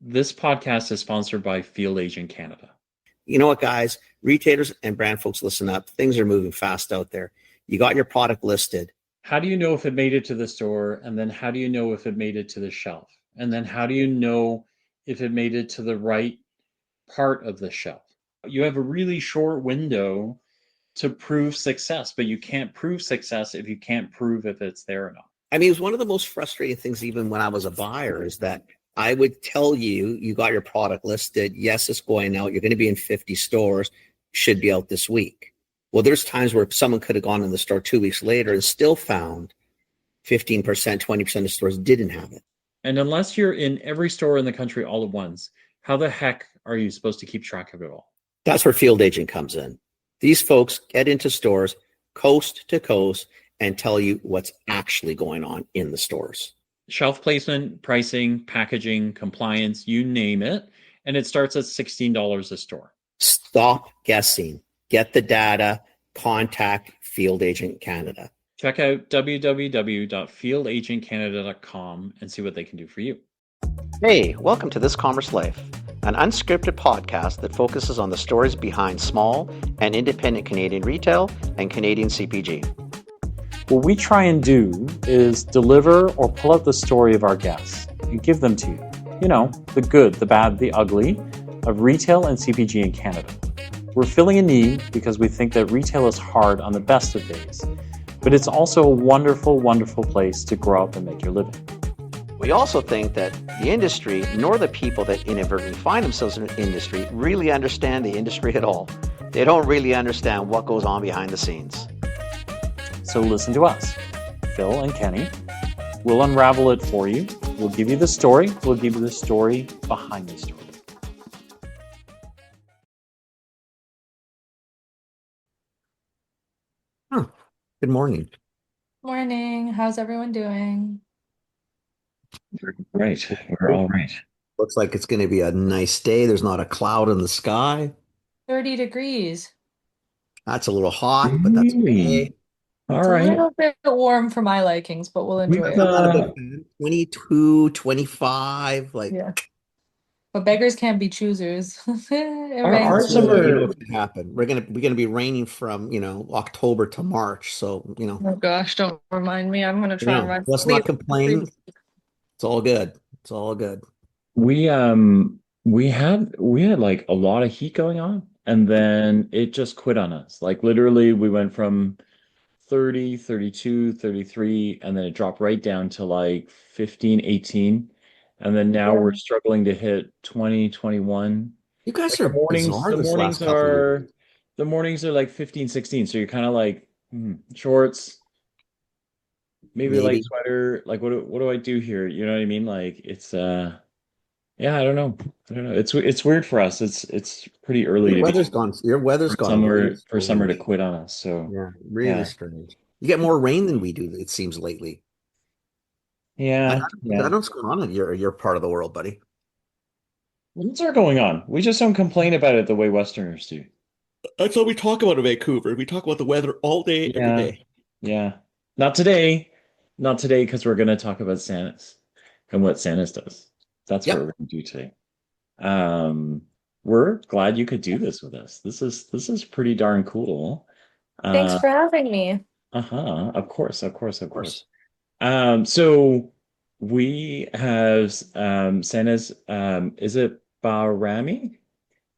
This podcast is sponsored by Field Agent Canada. You know what, guys? Retailers and brand folks, listen up. Things are moving fast out there. You got your product listed. How do you know if it made it to the store? And then how do you know if it made it to the shelf? And then how do you know if it made it to the right part of the shelf? You have a really short window to prove success, but you can't prove success if you can't prove if it's there or not. I mean, it was one of the most frustrating things, even when I was a buyer, is that I would tell you, you got your product listed. Yes, it's going out. You're going to be in 50 stores. Should be out this week. Well, there's times where someone could have gone in the store 2 weeks later and still found 15%, 20% of stores didn't have it. And unless you're in every store in the country all at once, how the heck are you supposed to keep track of it all? That's where Field Agent comes in. These folks get into stores coast to coast and tell you what's actually going on in the stores. Shelf placement, pricing, packaging, compliance, you name it. And it starts at $16 a store. Stop guessing. Get the data. Contact Field Agent Canada. Check out www.fieldagentcanada.com and see what they can do for you. Hey, welcome to This Commerce Life, an unscripted podcast that focuses on the stories behind small and independent Canadian retail and Canadian CPG. What we try and do is deliver or pull out the story of our guests and give them to you. You know, the good, the bad, the ugly of retail and CPG in Canada. We're filling a need because we think that retail is hard on the best of days, but it's also a wonderful, wonderful place to grow up and make your living. We also think that the industry, nor the people that inadvertently find themselves in the industry, really understand the industry at all. They don't really understand what goes on behind the scenes. So listen to us, Phil and Kenny. We'll unravel it for you. We'll give you the story. We'll give you the story behind the story. Good morning. Morning. How's everyone doing? Right. We're all right. Looks like it's going to be a nice day. There's not a cloud in the sky. 30 degrees. That's a little hot, but that's okay. All It's a right. little bit warm for my likings, but we'll enjoy We've it. Not a big fan. 22, 25, like Yeah. But beggars can't be choosers. It Our rains. summer- you know what's gonna happen. We're gonna be raining from October to March. So Oh gosh, don't remind me. I'm gonna try and run. let's not complain. It's all good. It's all good. We had like a lot of heat going on, and then it just quit on us. Like literally we went from 30, 32, 33, and then it dropped right down to like 15, 18. And then now we're struggling to hit 20, 21. You guys Like are bizarre this last couple of years. the mornings are like 15, 16. So you're kind of like shorts, maybe like Maybe. sweater. Like what do I do here? You know what I mean? Like it's yeah, I don't know. It's weird for us. It's pretty early Your weather's gone really for summer to strange. quit on us. So Yeah, really yeah. strange. You get more rain than we do, it seems lately. I Yeah, don't know what's going on in your part of the world, buddy. What's are going on? We just don't complain about it the way Westerners do. That's what we talk about in Vancouver. We talk about the weather all day, every Yeah. day. Yeah. Not today. Not today, because we're gonna talk about Sanaz and what Sanaz does. That's what Yep. we're gonna do today. We're glad you could do this with us. This is pretty darn cool. Thanks for having me. Of course, of course, of course. So we have Sanaz, is it Bahrami?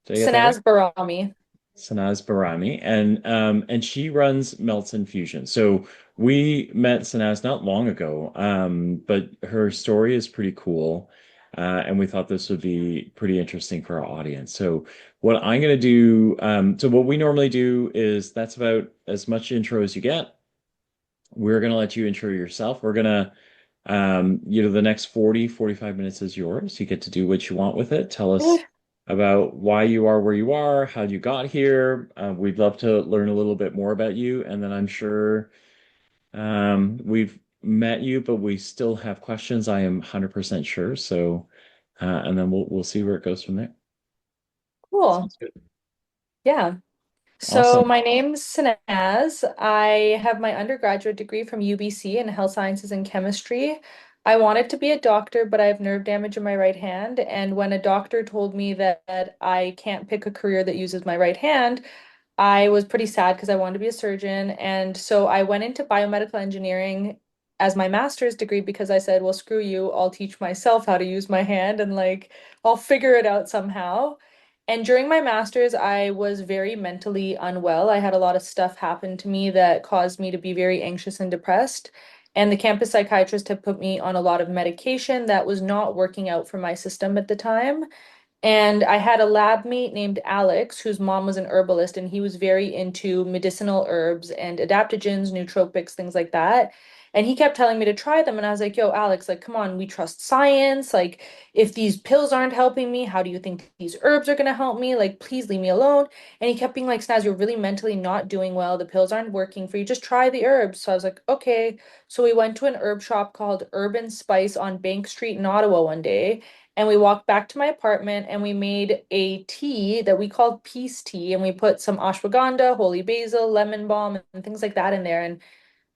Did I get that right? Sanaz Bahrami. Sanaz Bahrami, and she runs Melts Infusions. So we met Sanaz not long ago, but her story is pretty cool, and we thought this would be pretty interesting for our audience. So what I'm going to do, so what we normally do is that's about as much intro as you get. We're going to let you intro yourself. We're going to, the next 40, 45 minutes is yours. You get to do what you want with it. Tell us about why you are where you are, how you got here. We'd love to learn a little bit more about you. And then I'm sure we've met you, but we still have questions. I am 100% sure. So, and then we'll see where it goes from there. Cool. Sounds good. Yeah. So Awesome. my name's Sanaz. I have my undergraduate degree from UBC in health sciences and chemistry. I wanted to be a doctor, but I have nerve damage in my right hand. And when a doctor told me that I can't pick a career that uses my right hand, I was pretty sad because I wanted to be a surgeon. And so I went into biomedical engineering as my master's degree because I said, well, screw you, I'll teach myself how to use my hand and like I'll figure it out somehow. And during my master's, I was very mentally unwell. I had a lot of stuff happen to me that caused me to be very anxious and depressed. And the campus psychiatrist had put me on a lot of medication that was not working out for my system at the time. And I had a lab mate named Alex, whose mom was an herbalist, and he was very into medicinal herbs and adaptogens, nootropics, things like that. And he kept telling me to try them. And I was like, yo, Alex, like, come on, we trust science. Like, if these pills aren't helping me, how do you think these herbs are going to help me? Like, please leave me alone. And he kept being like, Snaz, you're really mentally not doing well. The pills aren't working for you. Just try the herbs. So I was like, okay. So we went to an herb shop called Herb and Spice on Bank Street in Ottawa one day. And we walked back to my apartment and we made a tea that we called peace tea. And we put some ashwagandha, holy basil, lemon balm, and things like that in there. And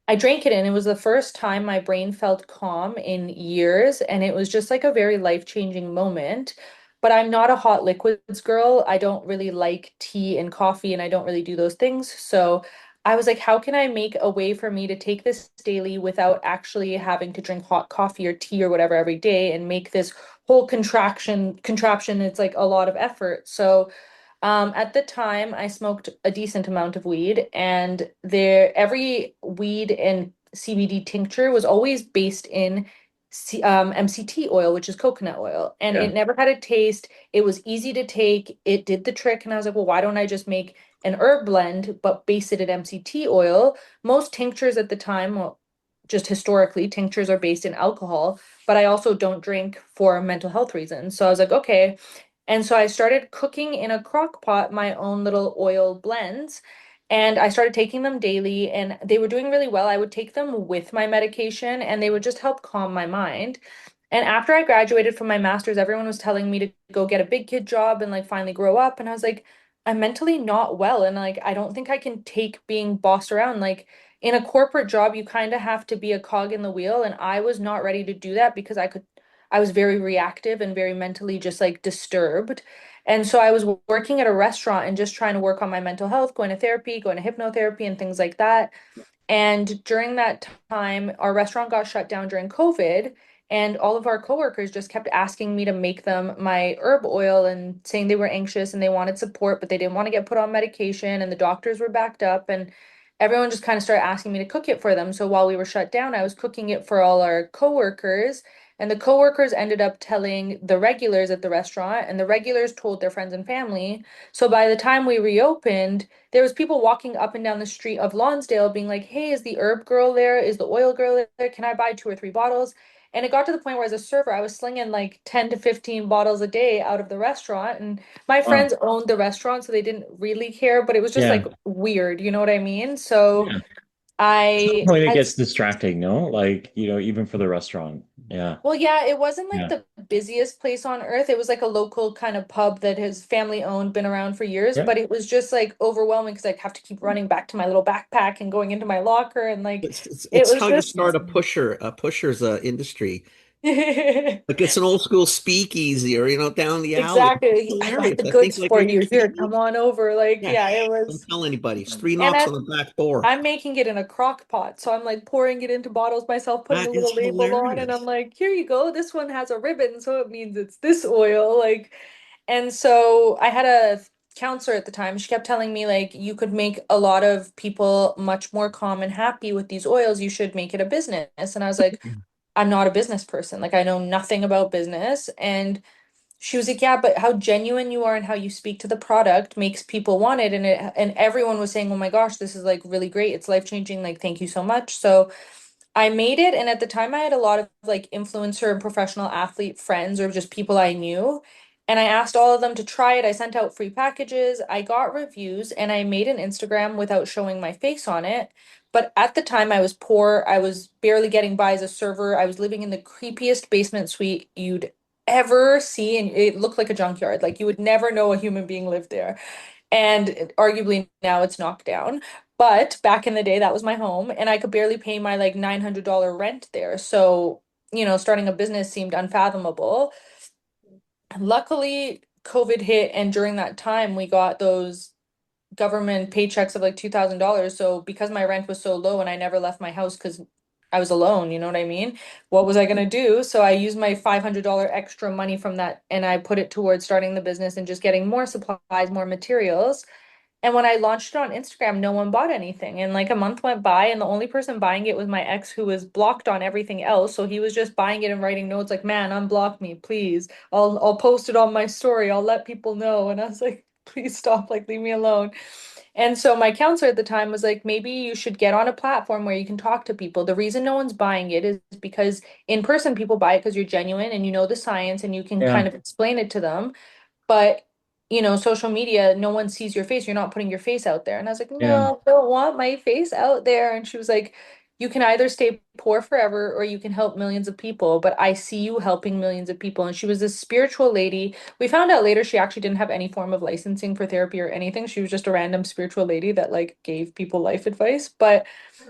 I drank it and it was the first time my brain felt calm in years. And it was just like a very life-changing moment. But I'm not a hot liquids girl. I don't really like tea and coffee and I don't really do those things. So I was like, how can I make a way for me to take this daily without actually having to drink hot coffee or tea or whatever every day and make this whole contraption, it's like a lot of effort. So at the time, I smoked a decent amount of weed, and every weed and CBD tincture was always based in MCT oil, which is coconut oil, and Yeah. it never had a taste. It was easy to take. It did the trick, and I was like, well, why don't I just make an herb blend but base it in MCT oil? Most tinctures at the time, well, just historically, tinctures are based in alcohol, but I also don't drink for mental health reasons. So I was like, okay. And so I started cooking in a crock pot my own little oil blends. And I started taking them daily, and they were doing really well. I would take them with my medication, and they would just help calm my mind. And after I graduated from my master's, everyone was telling me to go get a big kid job and like finally grow up. And I was like, I'm mentally not well. And like, I don't think I can take being bossed around. Like, in a corporate job, you kind of have to be a cog in the wheel. And I was not ready to do that because I was very reactive and very mentally just like disturbed. And so I was working at a restaurant and just trying to work on my mental health, going to therapy, going to hypnotherapy and things like that. And during that time, our restaurant got shut down during COVID, and all of our coworkers just kept asking me to make them my herb oil and saying they were anxious and they wanted support, but they didn't want to get put on medication, and the doctors were backed up, and everyone just kind of started asking me to cook it for them. So while we were shut down, I was cooking it for all our coworkers, and the coworkers ended up telling the regulars at the restaurant, and the regulars told their friends and family. So by the time we reopened, there was people walking up and down the street of Lonsdale being like, hey, is the herb girl there? Is the oil girl there? Can I buy 2 or 3 bottles? And it got to the point where as a server, I was slinging like 10 to 15 bottles a day out of the restaurant. And my Wow. friends owned the restaurant, so they didn't really care, but it was just like Yeah. weird, you know what I mean? So Yeah. At some I point it had gets distracting, no? Like, even for the restaurant. Yeah. Well, yeah, it wasn't like Yeah. the busiest place on earth. It was like a local kind of pub that his family owned, been around for years, Yeah. but it was just like overwhelming because I'd have to keep running back to my little backpack and going into my locker and like it It's was how you just start a pusher's industry. Like it's an old school speakeasy or down the alley. It's exactly. I got hilarious. the I think goods like, for are you you. Here, kidding me? come on over. Like, Yeah, yeah, it don't was. tell anybody. It's three And knocks on the back door. I'm making it in a crock pot. So I'm like pouring it into bottles myself, putting That a is little label on, and I'm hilarious. like, here you go. This one has a ribbon, so it means it's this oil. Like, and so I had a counselor at the time. She kept telling me, like, you could make a lot of people much more calm and happy with these oils. You should make it a business. And I was like, I'm not a business person. Like, I know nothing about business. And she was like, yeah, but how genuine you are and how you speak to the product makes people want it. And everyone was saying, oh my gosh, this is like really great. It's life-changing. Like, thank you so much. So I made it, and at the time I had a lot of like influencer and professional athlete friends or just people I knew. And I asked all of them to try it. I sent out free packages, I got reviews, and I made an Instagram without showing my face on it. But at the time I was poor. I was barely getting by as a server. I was living in the creepiest basement suite you'd ever see, and it looked like a junkyard. Like you would never know a human being lived there. And arguably now it's knocked down. But back in the day, that was my home, and I could barely pay my like $900 rent there. So starting a business seemed unfathomable. Luckily, COVID hit, and during that time, we got those government paychecks of like $2,000. So because my rent was so low and I never left my house because I was alone, you know what I mean? What was I gonna do? So I used my $500 extra money from that and I put it towards starting the business and just getting more supplies, more materials. And when I launched it on Instagram, no one bought anything. And like a month went by, and the only person buying it was my ex, who was blocked on everything else. So he was just buying it and writing notes like, "Man, unblock me, please. I'll post it on my story. I'll let people know." And I was like, "Please stop, like leave me alone." And so my counselor at the time was like, maybe you should get on a platform where you can talk to people. The reason no one's buying it is because in person people buy it because you're genuine and you know the science and you can Yeah. kind of explain it to them. But, social media, no one sees your face. You're not putting your face out there. And I was like, Yeah. no, I don't want my face out there. And she was like, you can either stay poor forever or you can help millions of people. But I see you helping millions of people. And she was this spiritual lady. We found out later she actually didn't have any form of licensing for therapy or anything. She was just a random spiritual lady that like gave people life advice. But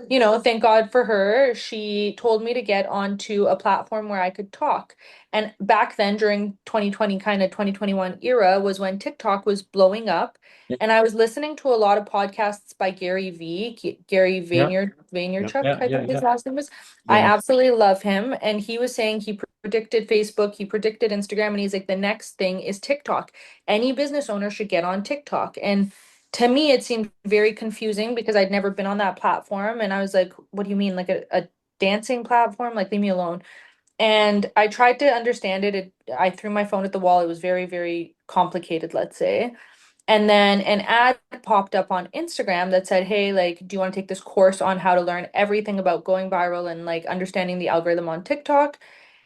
thank God for her. She told me to get onto a platform where I could talk. And back then, during 2020, kind of 2021 era, was when TikTok was blowing up. Yeah. And I was listening to a lot of podcasts by Gary Yeah. Yep. Vaynerchuk, Yeah. I Yeah. think his Yeah. last name is. I Yeah. absolutely love him. And he was saying he predicted Facebook, he predicted Instagram, and he's like, the next thing is TikTok. Any business owner should get on TikTok. And to me, it seemed very confusing because I'd never been on that platform. And I was like, what do you mean? Like a dancing platform? Like, leave me alone. And I tried to understand it. I threw my phone at the wall. It was very, very complicated, let's say. And then an ad popped up on Instagram that said, "Hey, like, do you want to take this course on how to learn everything about going viral and like understanding the algorithm on TikTok?"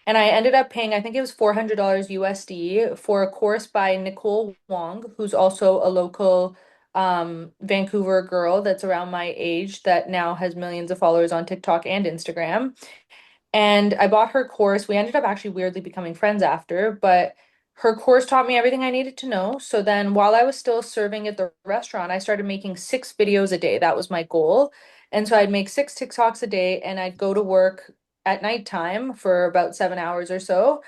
And I ended up paying, I think it was $400 USD for a course by Nicole Wong, who's also a local Vancouver girl that's around my age that now has millions of followers on TikTok and Instagram. And I bought her course. We ended up actually weirdly becoming friends after, but her course taught me everything I needed to know. So then while I was still serving at the restaurant, I started making 6 videos a day. That was my goal. And so I'd make 6 TikToks a day and I'd go to work at nighttime for about 7 hours or so.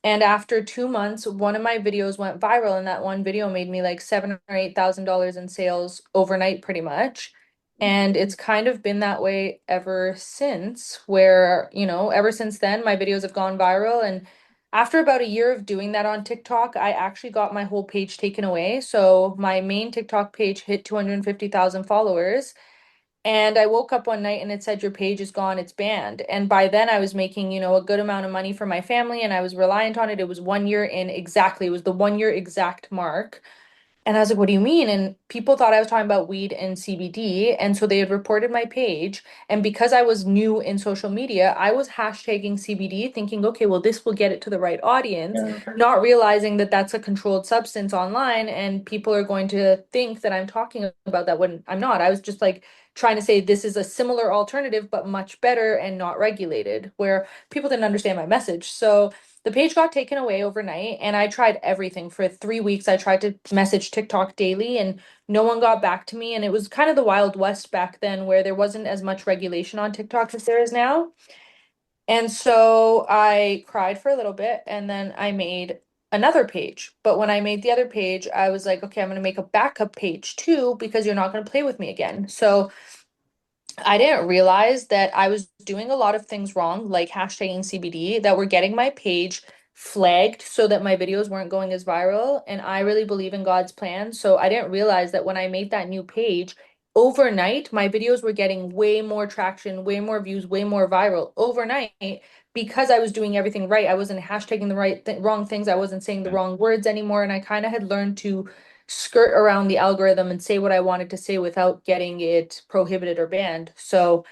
And after 2 months, one of my videos went viral, and that one video made me like $7 or $8,000 in sales overnight, pretty much. And it's kind of been that way ever since, where, ever since then, my videos have gone viral. And after about a year of doing that on TikTok, I actually got my whole page taken away. So my main TikTok page hit 250,000 followers. And I woke up one night and it said, your page is gone, it's banned. And by then I was making, a good amount of money for my family and I was reliant on it. It was 1 year in exactly, it was the 1 year exact mark. And I was like, what do you mean? And people thought I was talking about weed and CBD. And so they had reported my page. And because I was new in social media, I was hashtagging CBD, thinking, okay, well, this will get it to the right audience, Yeah. not realizing that that's a controlled substance online. And people are going to think that I'm talking about that when I'm not. I was just like trying to say this is a similar alternative, but much better and not regulated, where people didn't understand my message. So the page got taken away overnight, and I tried everything for 3 weeks. I tried to message TikTok daily, and no one got back to me. And it was kind of the Wild West back then, where there wasn't as much regulation on TikTok as there is now. And so I cried for a little bit, and then I made another page. But when I made the other page, I was like, okay, I'm going to make a backup page too, because you're not going to play with me again. So I didn't realize that I was doing a lot of things wrong, like hashtagging CBD, that were getting my page flagged so that my videos weren't going as viral. And I really believe in God's plan. So I didn't realize that when I made that new page, overnight, my videos were getting way more traction, way more views, way more viral overnight because I was doing everything right. I wasn't hashtagging the wrong things. I wasn't saying the Yeah. wrong words anymore. And I kind of had learned to skirt around the algorithm and say what I wanted to say without getting it prohibited or banned. So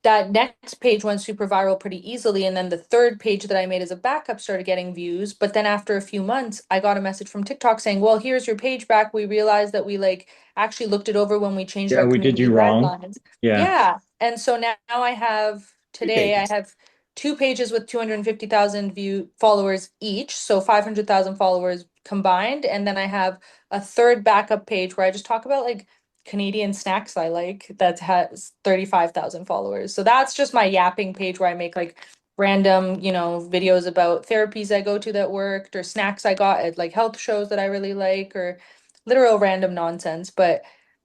that next page went super viral pretty easily. And then the third page that I made as a backup started getting views. But then after a few months, I got a message from TikTok saying, well, here's your page back. We realized that we like actually looked it over when we changed Yeah. our We did community you wrong. guidelines. Yeah. Yeah. And so now I have Two today, I pages. have two pages with 250,000 view followers each. So 500,000 followers combined. And then I have a third backup page where I just talk about like Canadian snacks I like that has 35,000 followers. So that's just my yapping page where I make like random, videos about therapies I go to that worked or snacks I got at like health shows that I really like or literal random nonsense. But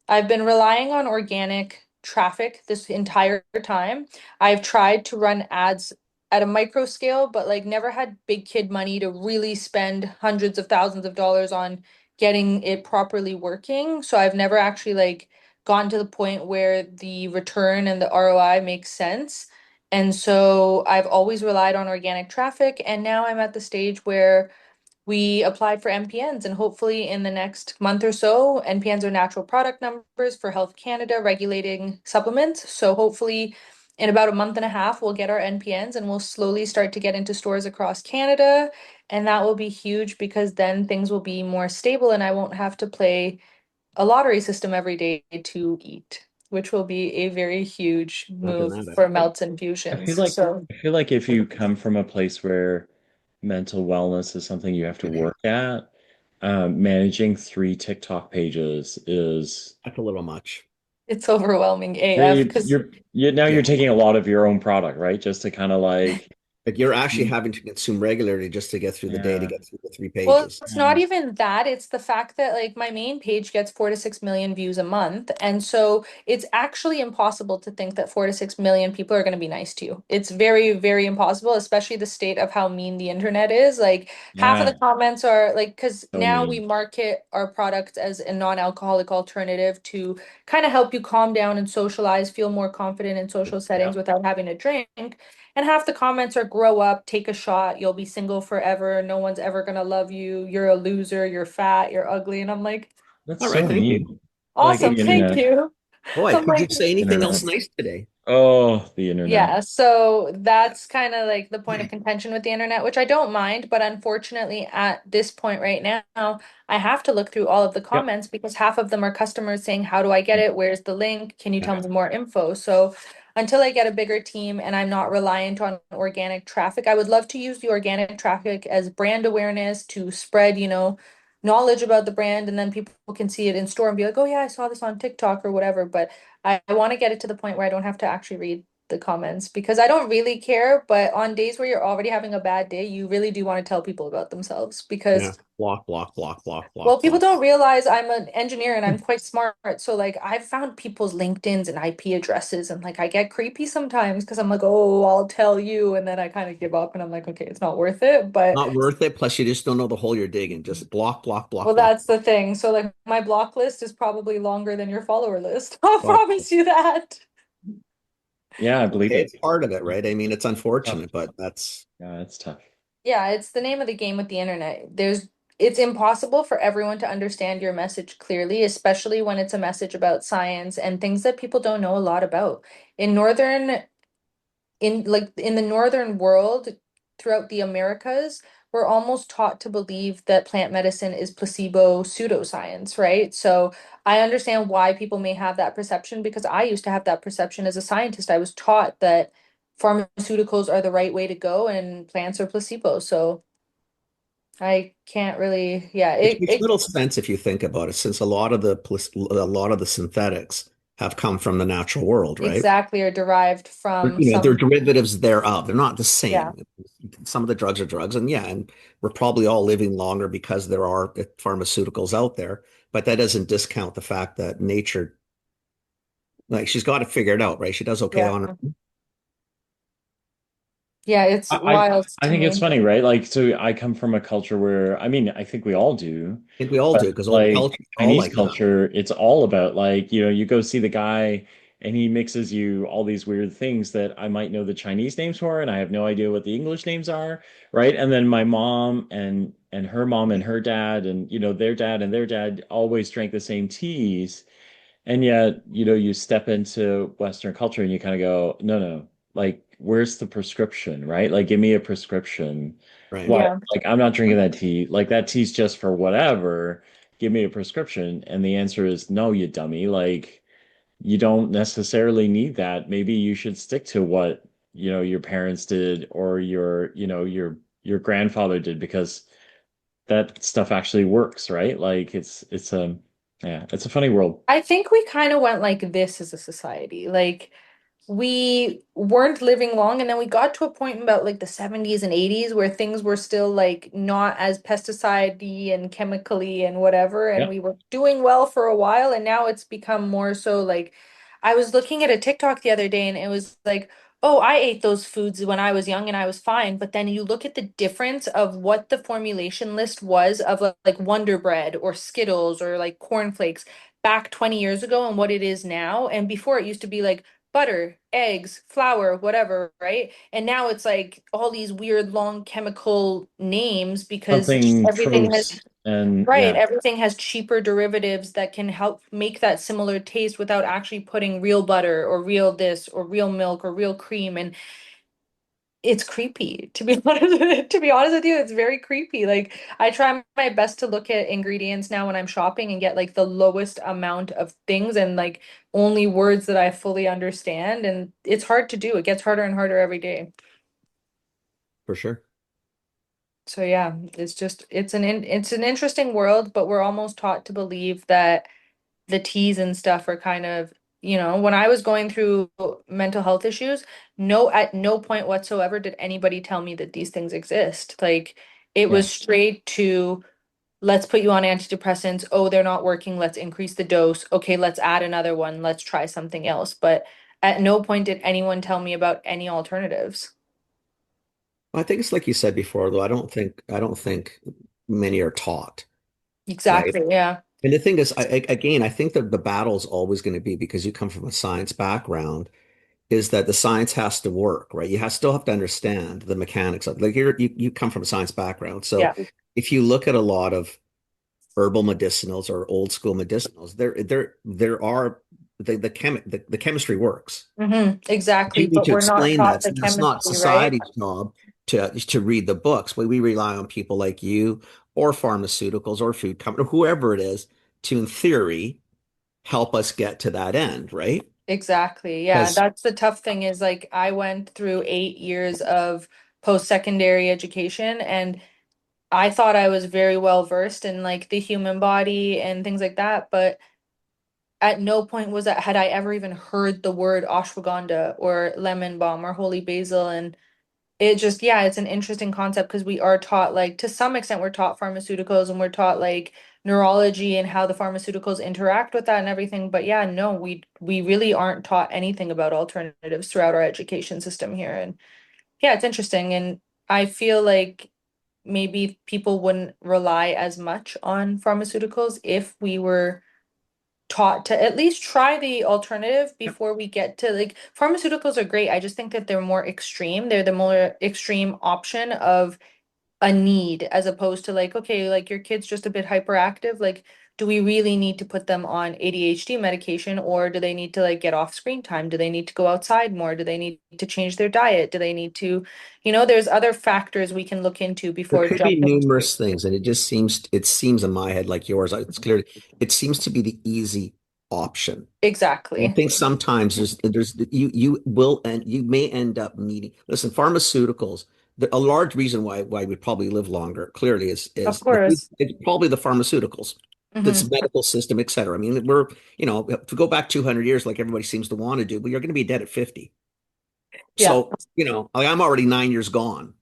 I've been relying on organic traffic this entire time. I've tried to run ads at a micro scale, but like never had big kid money to really spend hundreds of thousands of dollars on getting it properly working. So I've never actually like gotten to the point where the return and the ROI makes sense. And so I've always relied on organic traffic, and now I'm at the stage where we applied for NPNs, and hopefully in the next month or so, NPNs are natural product numbers for Health Canada regulating supplements. So hopefully in about a month and a half, we'll get our NPNs and we'll slowly start to get into stores across Canada. And that will be huge because then things will be more stable and I won't have to play a lottery system every day to eat, which will be a very huge Nothing move that. for Melts I feel Infusions. like So I feel like if you come from a place where mental wellness is something you have to work at, managing three TikTok pages is That's a little much. it's overwhelming AF you're because now Yeah. you're taking a lot of your own product, right? Just to kind of like Like you're actually having to consume regularly just to get through the day to yeah. get through the three well, pages. it's not even that. It's the fact that like my main page gets 4 to 6 million views a month. And so it's actually impossible to think that 4 to 6 million people are going to be nice to you. It's very, very impossible, especially the state of how mean the internet is. Like half of the Yeah, comments are like, because so now we mean. market our products as a non-alcoholic alternative to kind of help you calm down and socialize, feel more confident in social settings Yeah. without having to drink. And half the comments are grow up, take a shot, you'll be single forever, no one's ever gonna love you, you're a loser, you're fat, you're ugly. And I'm like, That's All right, so thank you. mean. Like awesome, the thank internet. you. Boy, I'm could you like, say anything else Internet. nice today? Oh, the internet. yeah, so that's kind of like the point of contention with the internet, which I don't mind, but unfortunately at this point right now, I have to look through all of the Yep. comments because half of them are customers saying, "How do I get it? Where's the link? Can you tell Yeah. me more info?" So until I get a bigger team and I'm not reliant on organic traffic, I would love to use the organic traffic as brand awareness to spread, knowledge about the brand, and then people can see it in store and be like, "Oh yeah, I saw this on TikTok or whatever." But I want to get it to the point where I don't have to actually read the comments because I don't really care, but on days where you're already having a bad day, you really do want to tell people about themselves Yeah. because, Block, block, block, block, well, block, people block. don't realize I'm an engineer and I'm quite smart. So like I've found people's LinkedIn's and IP addresses and like I get creepy sometimes because I'm like, "Oh, I'll tell you." And then I kind of give up and I'm like, "Okay, it's not worth it." But Not worth it. Plus, you just don't know the hole you're digging. Just block, block, well, block, block, that's the thing. So like my block list is probably longer than your follower list. I'll block. promise you that. Yeah, I believe Okay, it. it's part of it, right? I mean, it's Tough. unfortunate, but that's Yeah, it's tough. Yeah, it's the name of the game with the internet. It's impossible for everyone to understand your message clearly, especially when it's a message about science and things that people don't know a lot about. In northern, in the northern world, throughout the Americas, we're almost taught to believe that plant medicine is placebo pseudoscience, right? So I understand why people may have that perception because I used to have that perception as a scientist. I was taught that pharmaceuticals are the right way to go and plants are placebo. So I can't really, yeah, which it, makes it little sense if you think about it, since a lot of the synthetics have come from the natural world, right? exactly are derived from They're some, derivatives thereof. They're not the yeah. same. Some of the drugs are drugs, and yeah, and we're probably all living longer because there are pharmaceuticals out there. But that doesn't discount the fact that nature, like, she's got it figured out, right? She does okay Yeah. on her. I Yeah, it's wild I to think it's me. funny, right? Like, so I come from a culture where, I mean, I think we all do, think we all but do because old like culture are all Chinese like that. culture, it's all about like, you go see the guy and he mixes you all these weird things that I might know the Chinese names for, and I have no idea what the English names are, right? And then my mom and her mom and her dad and their dad and their dad always drank the same teas. And yet, you step into Western culture and you kind of go, no, no, like, where's the prescription, right? Like, give me a prescription. Right. What? Yeah. Like, I'm not drinking that tea. Like, that tea's just for whatever. Give me a prescription. And the answer is no, you dummy. Like, you don't necessarily need that. Maybe you should stick to what, your parents did or your grandfather did because that stuff actually works, right? Like, yeah, it's a funny world. I think we kind of went like this as a society. Like we weren't living long, and then we got to a point in about like the 70s and 80s where things were still like not as pesticide-y and chemically and whatever, and Yep. we were doing well for a while, and now it's become more so like I was looking at a TikTok the other day and it was like, oh, I ate those foods when I was young and I was fine, but then you look at the difference of what the formulation list was of like Wonder Bread or Skittles or like cornflakes back 20 years ago and what it is now, and before it used to be like butter, eggs, flour, whatever, right? And now it's like all these weird long chemical names because Something everything has, Trost and right, yeah. everything has cheaper derivatives that can help make that similar taste without actually putting real butter or real this or real milk or real cream. And it's creepy, to be honest. To be honest with you, it's very creepy. Like I try my best to look at ingredients now when I'm shopping and get like the lowest amount of things and like only words that I fully understand. And it's hard to do. It gets harder and harder every day. For sure. So yeah, it's an interesting world, but we're almost taught to believe that the teas and stuff are kind of, when I was going through mental health issues, at no point whatsoever did anybody tell me that these things exist. Like it Yeah. was straight to let's put you on antidepressants. Oh, they're not working. Let's increase the dose. Okay, let's add another one. Let's try something else. But at no point did anyone tell me about any alternatives. I think it's like you said before, though. I don't think many are taught, right? Exactly. Yeah. And the thing is, again, I think that the battle is always going to be because you come from a science background, is that the science has to work, right? Still have to understand the mechanics of like you come from a science background. So Yeah. if you look at a lot of herbal medicinals or old school medicinals, there are the chemistry works. Exactly. You need But to we're not explain taught that. the So that's not chemistry, right? society's job to read the books, but we rely on people like you or pharmaceuticals or food company, whoever it is, to in theory help us get to that end, right? Exactly. Yeah, Because that's the tough thing is like I went through 8 years of post-secondary education and I thought I was very well versed in like the human body and things like that, but at no point had I ever even heard the word ashwagandha or lemon balm or holy basil. And it just, yeah, it's an interesting concept because we are taught, like, to some extent, we're taught pharmaceuticals and we're taught like neurology and how the pharmaceuticals interact with that and everything. But yeah, no, we really aren't taught anything about alternatives throughout our education system here. And yeah, it's interesting. And I feel like maybe people wouldn't rely as much on pharmaceuticals if we were taught to at least try the alternative before we get to like pharmaceuticals are great. I just think that they're more extreme. They're the more extreme option of a need as opposed to like, okay, like your kid's just a bit hyperactive. Like, do we really need to put them on ADHD medication or do they need to like get off screen time? Do they need to go outside more? Do they need to change their diet? Do they need to, there's other factors we can look into there before could be jumping. numerous things, and it seems in my head like yours. It's clear it seems to be the easy option. I Exactly. think sometimes there's you will and you may end up needing. Listen, pharmaceuticals. A large reason why we probably live longer clearly Of is course. it's probably the pharmaceuticals, this Hmm. medical system, et cetera. I mean, if we go back 200 years like everybody seems to want to do, but you're going to be dead at 50. Yeah. So like, I'm already 9 years gone.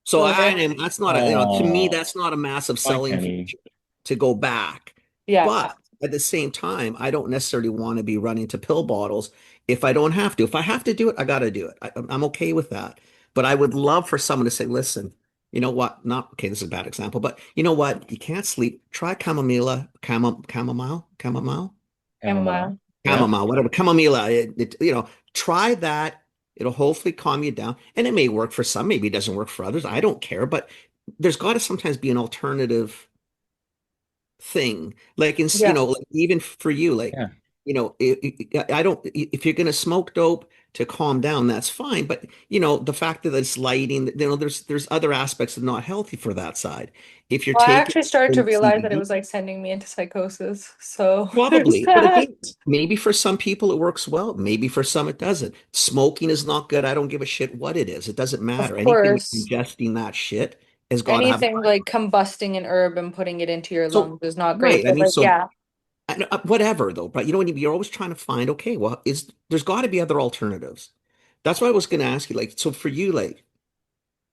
So So there. that's not to me, Oh, that's not a massive why, selling Kenny? feature to go back. Yeah. But at the same time, I don't necessarily want to be running to pill bottles if I don't have to. If I have to do it, I got to do it. I'm okay with that. But I would love for someone to say, listen, you know what? Not okay, this is a bad example, but you know what? You can't sleep. Try Chamomile. Chamomile. Yep. whatever, chamomile. Try that. It'll hopefully calm you down. And it may work for some, maybe it doesn't work for others. I don't care, but there's got to sometimes be an alternative thing. Like Yeah. like even for you, like, Yeah. I don't, if you're going to smoke dope to calm down, that's fine. But the fact that it's lighting, there's other aspects that are not healthy for that side. If you're Well, I taking actually started to realize that it CBD, was like sending me into psychosis. So there's probably, but that. again, maybe for some people it works well. Maybe for some it doesn't. Smoking is not good. I don't give a shit what it is. It doesn't Of matter. Anything course, ingesting that shit has got to have. anything like combusting an herb and putting it into your So lungs is not great. right. I But mean, like, so yeah. whatever though, but you know when you're always trying to find, okay, well, is there's got to be other alternatives. That's why I was going to ask you, like, so for you, like,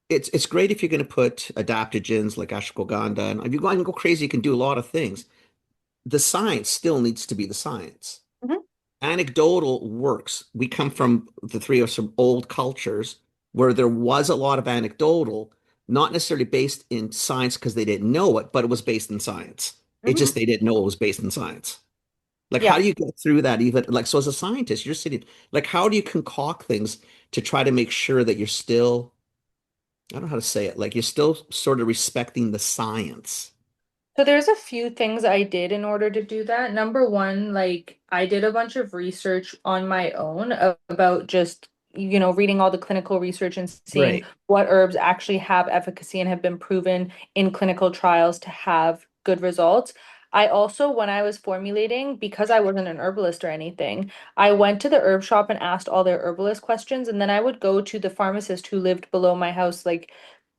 it's great if you're going to put adaptogens like ashwagandha, and if you go and go crazy, you can do a lot of things. The science still needs to be the science. Mhm. Anecdotal works. We come from the three of some old cultures where there was a lot of anecdotal, not necessarily based in science because they didn't know it, but it was based in science. It Mhm. just they didn't know it was based in science. Like, how Yeah. do you get through that even like so as a scientist, you're sitting like how do you concoct things to try to make sure that you're still, I don't know how to say it, like you're still sort of respecting the science. So there's a few things I did in order to do that. Number one, like I did a bunch of research on my own about just, reading all the clinical research and seeing Right. what herbs actually have efficacy and have been proven in clinical trials to have good results. I also, when I was formulating, because I wasn't an herbalist or anything, I went to the herb shop and asked all their herbalist questions, and then I would go to the pharmacist who lived below my house, like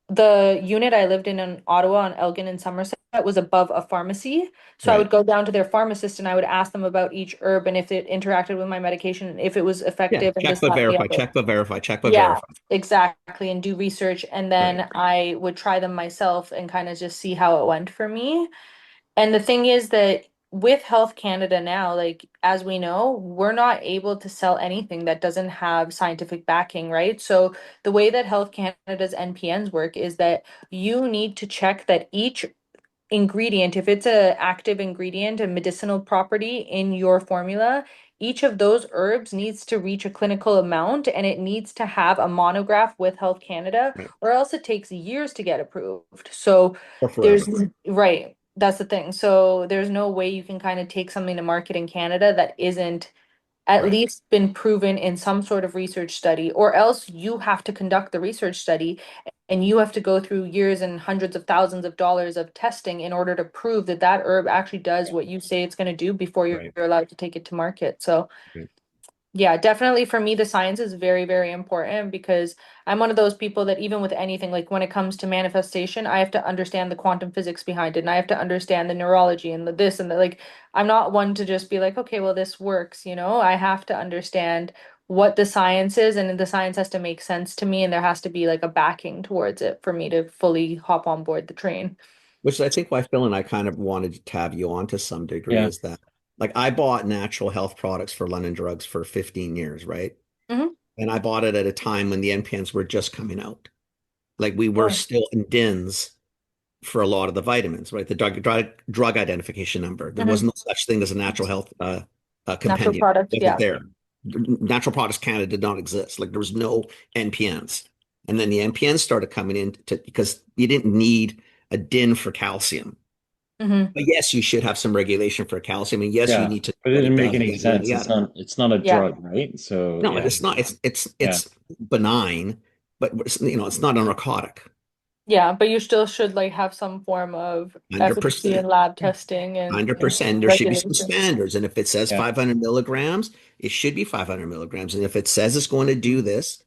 the unit I lived in Ottawa on Elgin and Somerset was above a pharmacy. So I would Right. go down to their pharmacist and I would ask them about each herb and if it interacted with my medication, if it was Yeah. effective and Check this, but that, and the verify, other. check but verify, check but Yeah, verify. exactly. And do research. And Right. then I would try them myself and kind of just see how it went for me. And the thing is that with Health Canada now, like as we know, we're not able to sell anything that doesn't have scientific backing, right? So the way that Health Canada's NPNs work is that you need to check that each ingredient, if it's a active ingredient, a medicinal property in your formula, each of those herbs needs to reach a clinical amount and it needs to have a monograph with Health Canada, Right. or else it takes years to get approved. So Or there's, forever. right, that's the thing. So there's no way you can kind of take something to market in Canada that isn't at Right. least been proven in some sort of research study, or else you have to conduct the research study and you have to go through years and hundreds of thousands of dollars of testing in order to prove that that herb actually does what you say it's going to do before you're Right. allowed to take it to market. So Right. yeah, definitely for me, the science is very, very important because I'm one of those people that even with anything, like when it comes to manifestation, I have to understand the quantum physics behind it and I have to understand the neurology and the this and the like. I'm not one to just be like, okay, well, this works, I have to understand what the science is and the science has to make sense to me and there has to be like a backing towards it for me to fully hop on board the train. Which is, I think why Phil and I kind of wanted to have you on to some degree Yeah. is that like I bought natural health products for London Drugs for 15 years, right? Hmm. And I bought it at a time when the NPNs were just coming out. Like we were Oh, still in DINs for a lot of the vitamins, right? The drug identification number. There was hmm. no such thing as a natural health Natural compendium. products, It wasn't yeah. there. Natural Products Canada did not exist. Like there was no NPNs. And then the NPNs started coming in because you didn't need a DIN for calcium. Hmm. But yes, you should have some regulation for calcium. And yes, you Yeah. need to know But it what it didn't make does, any yada, yada, sense. yada. It's not a Yeah. drug, right? So No, yeah. it's not. Yeah. It's benign, but it's not a narcotic. Yeah, but you still should like have some form of efficacy 100%. and lab testing and 100%. There should be some regulation. standards. And if it says Yeah. 500 milligrams, it should be 500 milligrams. And if it says it's going to do this,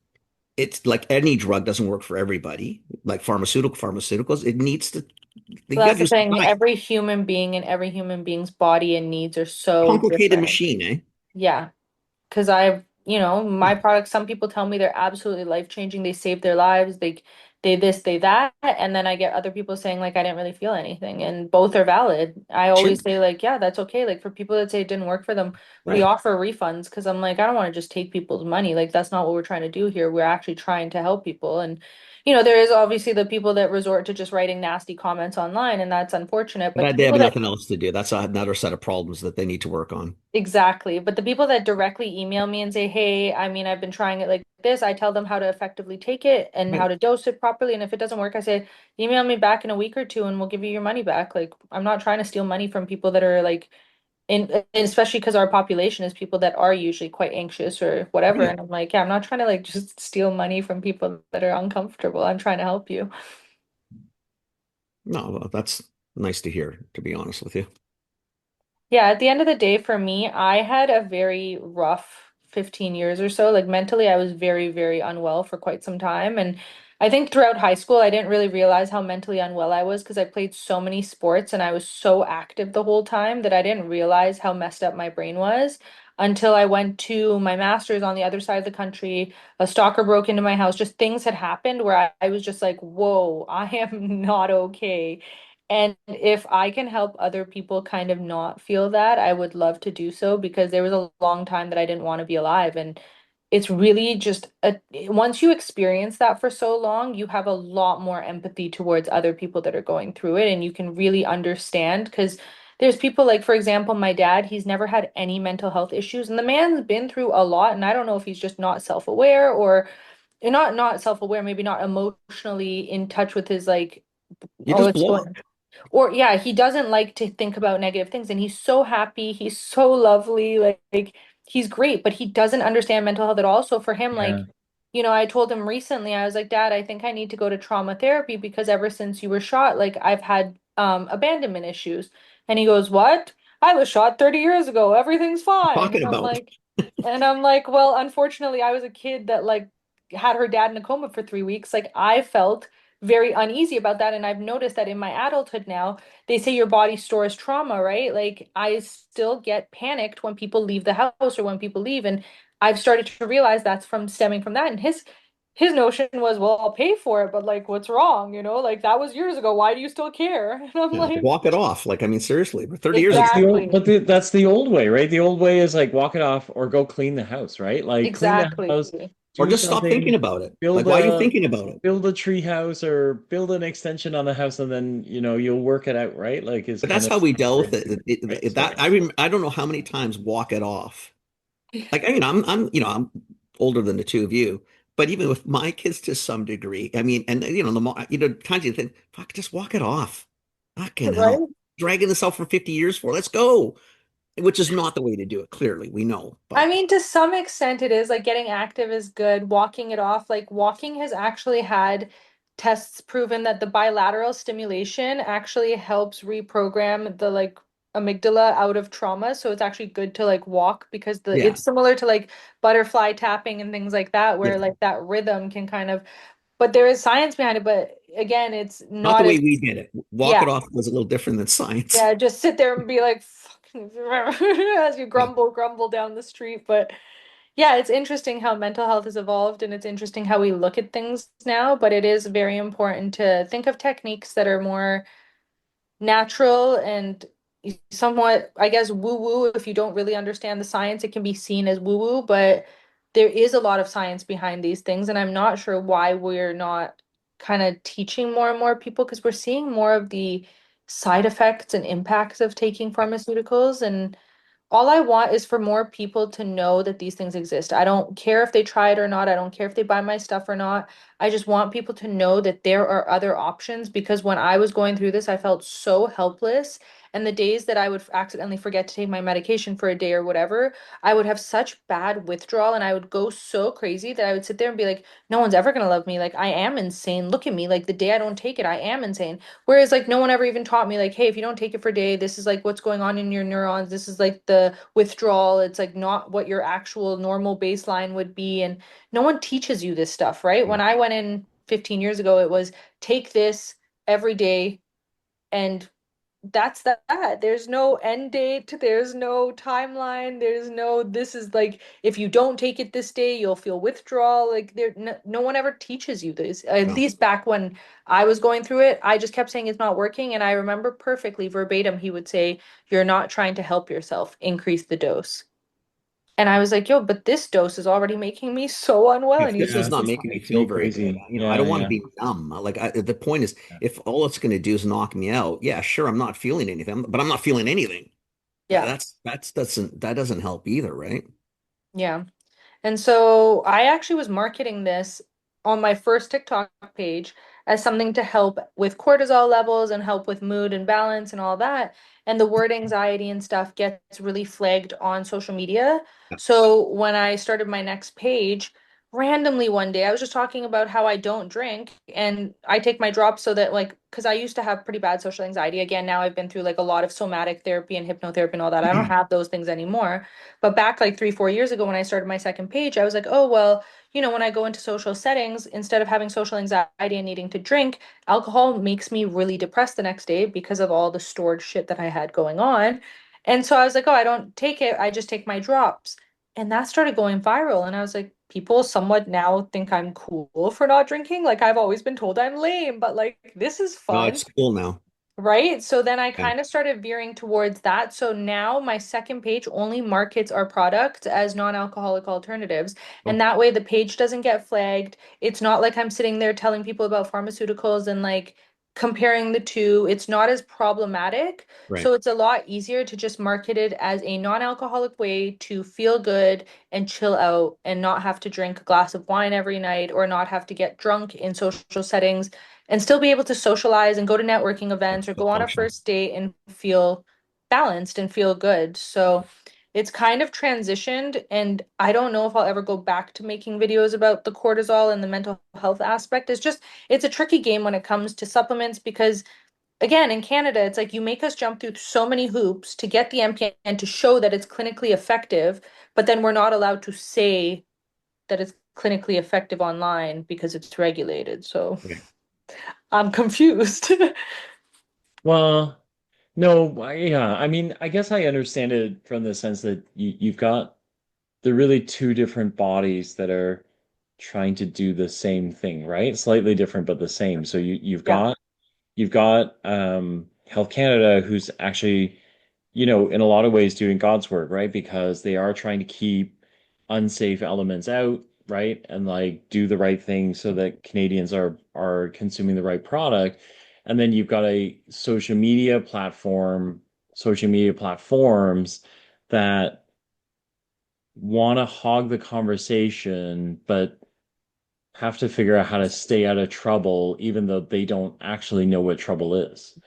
it's like any drug doesn't work for everybody. Like pharmaceuticals, it needs to, Well, you got that's to the do some thing. science. Every human being and every human being's body and needs are so Complicated different. machine, eh? Yeah. Because my products, some people tell me they're absolutely life-changing. They save their lives. They this, they that. And then I get other people saying like I didn't really feel anything. And both are valid. I Sure. always say like, yeah, that's okay. Like for people that say it didn't work for them, we Right. offer refunds because I'm like, I don't want to just take people's money. Like that's not what we're trying to do here. We're actually trying to help people. And there is obviously the people that resort to just writing nasty comments online, and that's unfortunate. But the They have people that nothing else to do. That's another set of problems that they need to work on. Exactly. But the people that directly email me and say, hey, I mean, I've been trying it like this, I tell them how to effectively take it and how Right. to dose it properly. And if it doesn't work, I say, email me back in a week or two and we'll give you your money back. Like, I'm not trying to steal money from people that are like, and especially because our population is people that are usually quite anxious or whatever. Right. And I'm like, yeah, I'm not trying to like just steal money from people that are uncomfortable. I'm trying to help you. No, well, that's nice to hear, to be honest with you. Yeah, at the end of the day, for me, I had a very rough 15 years or so. Like mentally, I was very, very unwell for quite some time. And I think throughout high school, I didn't really realize how mentally unwell I was because I played so many sports and I was so active the whole time that I didn't realize how messed up my brain was until I went to my master's on the other side of the country. A stalker broke into my house. Just things had happened where I was just like, whoa, I am not okay. And if I can help other people kind of not feel that, I would love to do so because there was a long time that I didn't want to be alive. And it's really just once you experience that for so long, you have a lot more empathy towards other people that are going through it, and you can really understand because there's people like, for example, my dad, he's never had any mental health issues, and the man's been through a lot, and I don't know if he's just not self-aware or not self-aware, maybe not emotionally in touch with his like, You oh, just it's block. going or yeah, he doesn't like to think about negative things and he's so happy, he's so lovely, like he's great, but he doesn't understand mental health at all. So for him, like, Yeah. I told him recently, I was like, Dad, I think I need to go to trauma therapy because ever since you were shot, like I've had abandonment issues. And he goes, What? I was shot 30 years ago. Everything's fine. Talking about. And I'm like, well, unfortunately, I was a kid that like had her dad in a coma for 3 weeks. Like I felt very uneasy about that. And I've noticed that in my adulthood now, they say your body stores trauma, right? Like I still get panicked when people leave the house or when people leave. And I've started to realize that's from stemming from that. And his notion was, well, I'll pay for it, but like what's wrong? Like that was years ago. Why do you still care? And I'm Yeah, like, walk it off. Like, I mean, seriously, but 30 years That's ago. the old, exactly. but that's the old way, right? The old way is like walk it off or go clean the house, right? Like clean the Exactly. house, Or do just stop thinking something, about it. Like, build why are you a thinking about it? build a tree house or build an extension on the house, and then you'll work it out, right? Like is But kind that's of how we dealt with where it. right That starting. I don't know how many times walk it off. Like, I'm older than the two of you, but even with my kids to some degree, I mean, and the more, times you think, fuck, just walk it off. Fucking hell. Right? Dragging this out for 50 years for, let's go. Which is not the way to do it, clearly. We know. I But mean, to some extent, it is like getting active is good. Walking it off, like walking has actually had tests proven that the bilateral stimulation actually helps reprogram the like amygdala out of trauma. So it's actually good to like walk because yeah, it's similar to like butterfly tapping and things like that, where yeah. like that rhythm can kind of, but there is science behind it. But again, it's Not the not way as, we did it. Walk yeah, it off was a little different than science. yeah, just sit there and be like, fucking, as you Yeah. grumble down the street. But yeah, it's interesting how mental health has evolved and it's interesting how we look at things now, but it is very important to think of techniques that are more natural and somewhat, I guess, woo-woo. If you don't really understand the science, it can be seen as woo-woo, but there is a lot of science behind these things, and I'm not sure why we're not kind of teaching more and more people because we're seeing more of the side effects and impacts of taking pharmaceuticals and all I want is for more people to know that these things exist. I don't care if they try it or not. I don't care if they buy my stuff or not. I just want people to know that there are other options because when I was going through this, I felt so helpless. And the days that I would accidentally forget to take my medication for a day or whatever, I would have such bad withdrawal and I would go so crazy that I would sit there and be like, no one's ever going to love me. Like, I am insane. Look at me. Like, the day I don't take it, I am insane. Whereas like no one ever even taught me like, hey, if you don't take it for a day, this is like what's going on in your neurons. This is like the withdrawal. It's like not what your actual normal baseline would be. And no one teaches you this stuff, right? Yeah. When I went in 15 years ago, it was take this every day and that's that. There's no end date, there's no timeline, there's no this is like if you don't take it this day, you'll feel withdrawal. Like no one ever teaches you this. At No. least back when I was going through it, I just kept saying it's not working. And I remember perfectly verbatim, he would say, You're not trying to help yourself, increase the dose. And I was like, yo, but this dose is already making me so unwell. And It's he's just Yeah, not it's making me makes feel me very good. crazy. I Yeah, don't want to yeah. be numb. Like, the point is, if all it's going to do is knock me out, yeah, sure, I'm not feeling anything, but I'm not feeling anything. yeah, That doesn't help either, right? yeah. And so I actually was marketing this on my first TikTok page as something to help with cortisol levels and help with mood and balance and all that. And the word anxiety and stuff gets really flagged on social media. Yeah. So when I started my next page, randomly one day I was just talking about how I don't drink and I take my drops so that like because I used to have pretty bad social anxiety. Again, now I've been through like a lot of somatic therapy and hypnotherapy and all that. I don't have those things anymore. But back like 3, 4 years ago when I started my second page, I was like, oh well, when I go into social settings, instead of having social anxiety and needing to drink, alcohol makes me really depressed the next day because of all the stored shit that I had going on. And so I was like, oh, I don't take it. I just take my drops. And that started going viral. And I was like, people somewhat now think I'm cool for not drinking. Like I've always been told I'm lame, but like this is No, fun. it's cool now. Right. So then I Yeah. kind of started veering towards that. So now my second page only markets our products as non-alcoholic alternatives. Oh, And that way the page doesn't get flagged. It's not like I'm sitting there telling people about pharmaceuticals and like comparing the two. It's not as problematic. right. So it's a lot easier to just market it as a non-alcoholic way to feel good and chill out and not have to drink a glass of wine every night or not have to get drunk in social settings and still be able to socialize and go to networking events or The go on a function. first date and feel balanced and feel good. So it's kind of transitioned, and I don't know if I'll ever go back to making videos about the cortisol and the mental health aspect. It's a tricky game when it comes to supplements because again, in Canada, it's like you make us jump through so many hoops to get the MPN to show that it's clinically effective, but then we're not allowed to say that it's clinically effective online because it's regulated. So Right. I'm confused. Well, no, yeah. I mean, I guess I understand it from the sense that you've got they're really two different bodies that are trying to do the same thing, right? Slightly different, but the same. So Yeah, you've got Health Canada, who's actually, in a lot of ways doing God's work, right? Because they are trying to keep unsafe elements out, right? And like do the right thing so that Canadians are consuming the right product. And then you've got social media platforms that want to hog the conversation, but have to figure out how to stay out of trouble, even though they don't actually know what trouble is.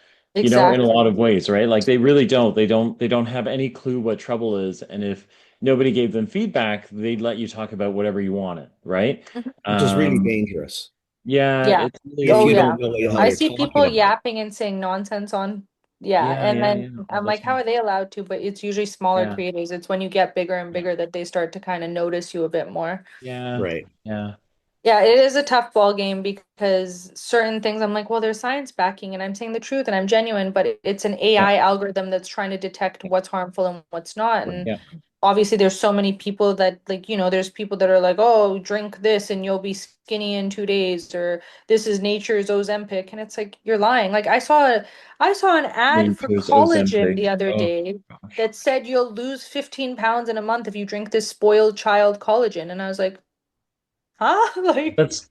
In a lot exactly. of ways, right? Like they really don't. They don't have any clue what trouble is. And if nobody gave them feedback, they'd let you talk about whatever you wanted, right? Mhm. Which is really Um, dangerous yeah, Yeah. it's if Oh, really, you yeah. don't know how I you're see talking people about it. yapping and saying nonsense on, yeah. yeah, And yeah, then yeah, all I'm the like, how time. are they allowed to? But it's usually smaller Yeah, creators. It's when you get bigger and yeah, bigger that they start to kind of notice you a bit more. yeah, Right. yeah, Yeah, it is a tough ball game because certain things I'm like, well, there's science backing and I'm saying the truth and I'm genuine, but it's an yeah, AI algorithm that's trying to detect what's harmful and what's not. Right. And yeah. obviously there's so many people that like, there's people that are like, oh, drink this and you'll be skinny in 2 days, or this is nature's Ozempic. And it's like, you're lying. Like I saw an ad for Nature's collagen the Ozempic. other Oh day gosh. that said you'll lose 15 pounds in a month if you drink this spoiled child collagen. And I was like, huh? Like, That's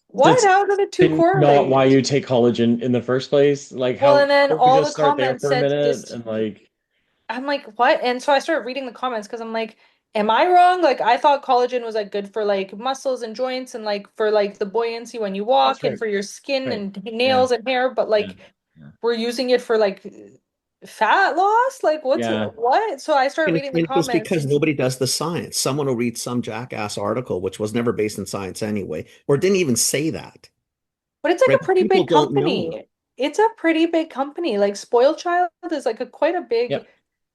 what? that's How do the two not why correlate? you take collagen in the first place. Like, Well, how and then don't we all just the start there comments for a said minute this. and like, I'm like, what? And so I started reading the comments because I'm like, am I wrong? Like, I thought collagen was like good for like muscles and joints and like for like the buoyancy when you that's walk and right, for your skin right, and yeah, nails and hair, but yeah, like yeah, we're using it for like fat loss? Like, what's yeah. what? So I started And reading the it's comments. because nobody does the science. Someone will read some jackass article, which was never based in science anyway, or didn't even say that. But it's like Right. a pretty People big don't know. company. It's a pretty big company. Like Spoiled Child is like a quite a Yep. big,